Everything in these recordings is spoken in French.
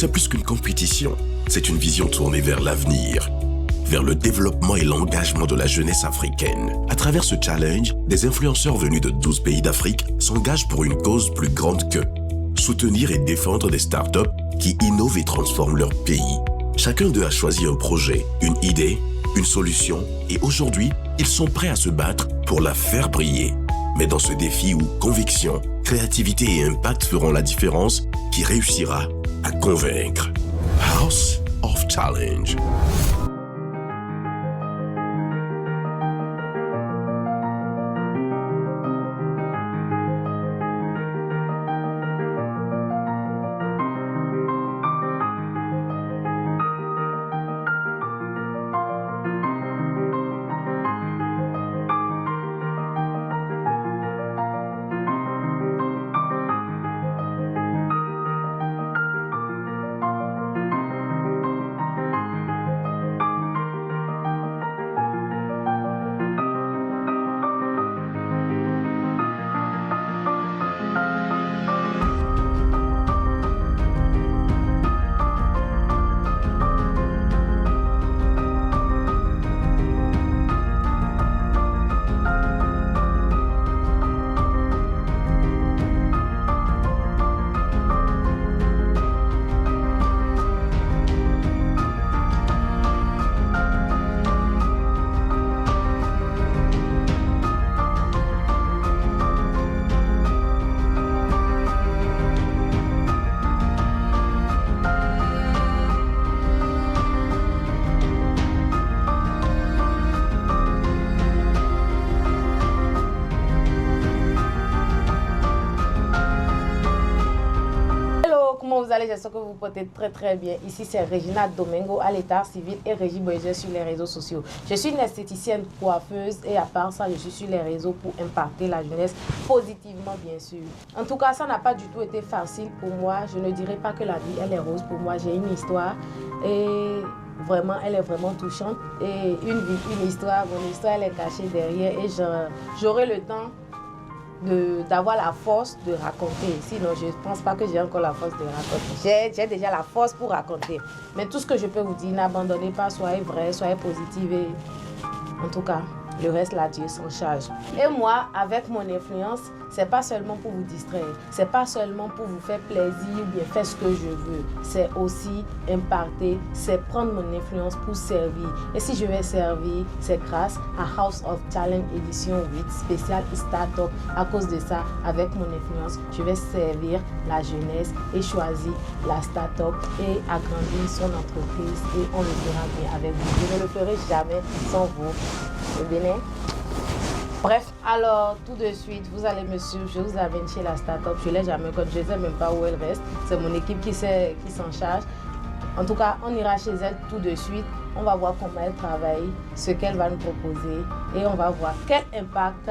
c'est plus qu'une compétition, c'est une vision tournée vers l'avenir, vers le développement et l'engagement de la jeunesse africaine. À travers ce challenge, des influenceurs venus de 12 pays d'Afrique s'engagent pour une cause plus grande qu'eux. Soutenir et défendre des startups qui innovent et transforment leur pays. Chacun d'eux a choisi un projet, une idée, une solution, et aujourd'hui, ils sont prêts à se battre pour la faire briller. Mais dans ce défi où conviction, créativité et impact feront la différence, qui réussira à convaincre. House of Challenge. Vous allez, j'espère que vous portez très bien. Ici, c'est Regina Domingo à l'état civil et Régie Boyer sur les réseaux sociaux. Je suis une esthéticienne coiffeuse et à part ça, je suis sur les réseaux pour impacter la jeunesse positivement, bien sûr. En tout cas, ça n'a pas du tout été facile pour moi. Je ne dirais pas que la vie, elle est rose pour moi. J'ai une histoire et vraiment, elle est vraiment touchante. Et une histoire, mon histoire, elle est cachée derrière et j'aurai le temps d'avoir la force de raconter. Sinon, je ne pense pas que j'ai encore la force de raconter. J'ai déjà la force pour raconter. Mais tout ce que je peux vous dire, n'abandonnez pas, soyez vrai, soyez positive. Et en tout cas, le reste, là, Dieu s'en charge. Et moi, avec mon influence, c'est pas seulement pour vous distraire, c'est pas seulement pour vous faire plaisir ou bien faire ce que je veux. C'est aussi imparter, c'est prendre mon influence pour servir. Et si je vais servir, c'est grâce à House of Challenge édition 8 spécial Startup. À cause de ça, avec mon influence, je vais servir la jeunesse et choisir la startup et agrandir son entreprise. Et on le fera bien avec vous. Je ne le ferai jamais sans vous. Le Bénin. Bref, alors tout de suite, vous allez me suivre, je vous amène chez la start-up. Je ne l'ai jamais connue, je ne sais même pas où elle reste. C'est mon équipe qui s'en charge. En tout cas, on ira chez elle tout de suite. On va voir comment elle travaille, ce qu'elle va nous proposer et on va voir quel impact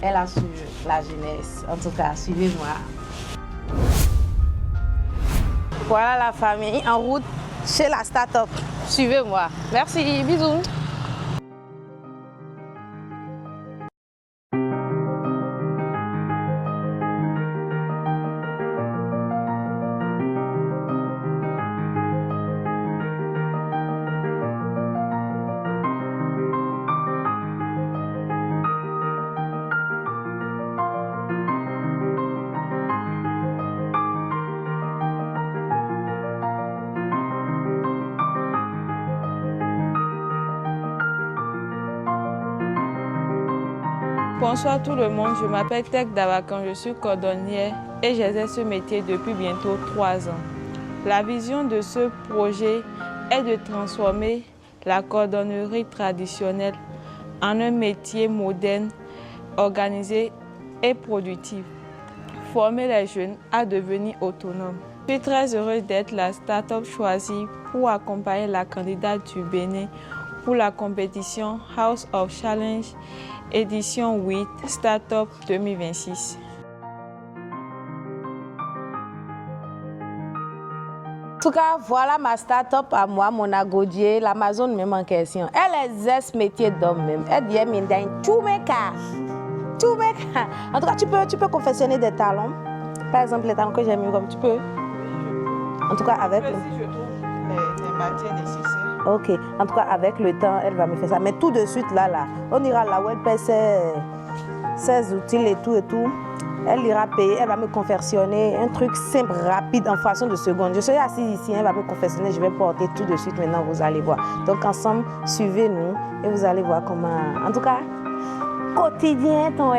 elle a sur la jeunesse. En tout cas, suivez-moi. Voilà la famille en route chez la start-up. Suivez-moi. Merci, bisous. Bonsoir tout le monde, je m'appelle Tek Dawakan, je suis cordonnière et j'exerce ce métier depuis bientôt 3 ans. La vision de ce projet est de transformer la cordonnerie traditionnelle en un métier moderne, organisé et productif. Former les jeunes à devenir autonomes. Je suis très heureuse d'être la start-up choisie pour accompagner la candidate du Bénin pour la compétition House of Challenge édition 8 Startup 2026. En tout cas, voilà ma start-up à moi, Mona Godier, l'Amazon même en question. Elle exerce métier d'homme même. Elle dit, Tchoumeka. En tout cas, tu peux confectionner des talons. Par exemple, les talons que j'ai mis comme tu peux. En tout cas, avec Si je trouve les matières nécessaires. Ok, en tout cas, avec le temps, elle va me faire ça. Mais tout de suite, là, on ira là où elle paie ses outils et tout. Elle ira payer, elle va me confectionner un truc simple, rapide, en fraction de seconde. Je serai assise ici, elle va me confectionner, je vais porter tout de suite maintenant, vous allez voir. Donc ensemble, suivez-nous et vous allez voir comment... En tout cas, quotidien, ton...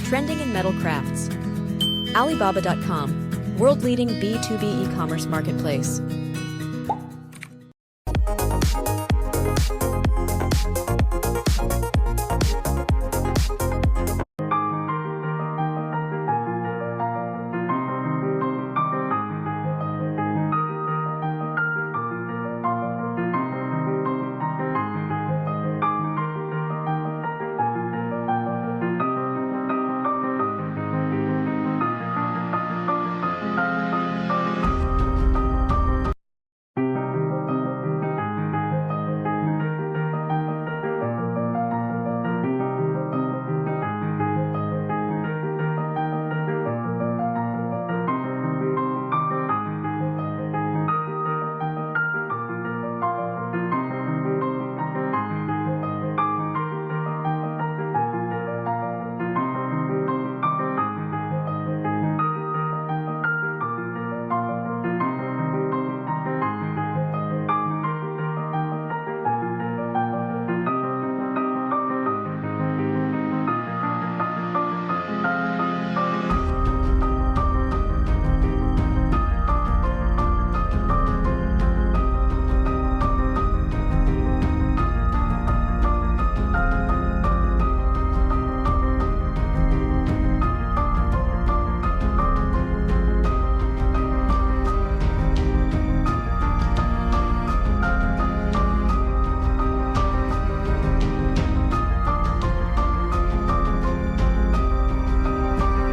Trending in metal crafts. Alibaba.com, world-leading B2B e-commerce marketplace.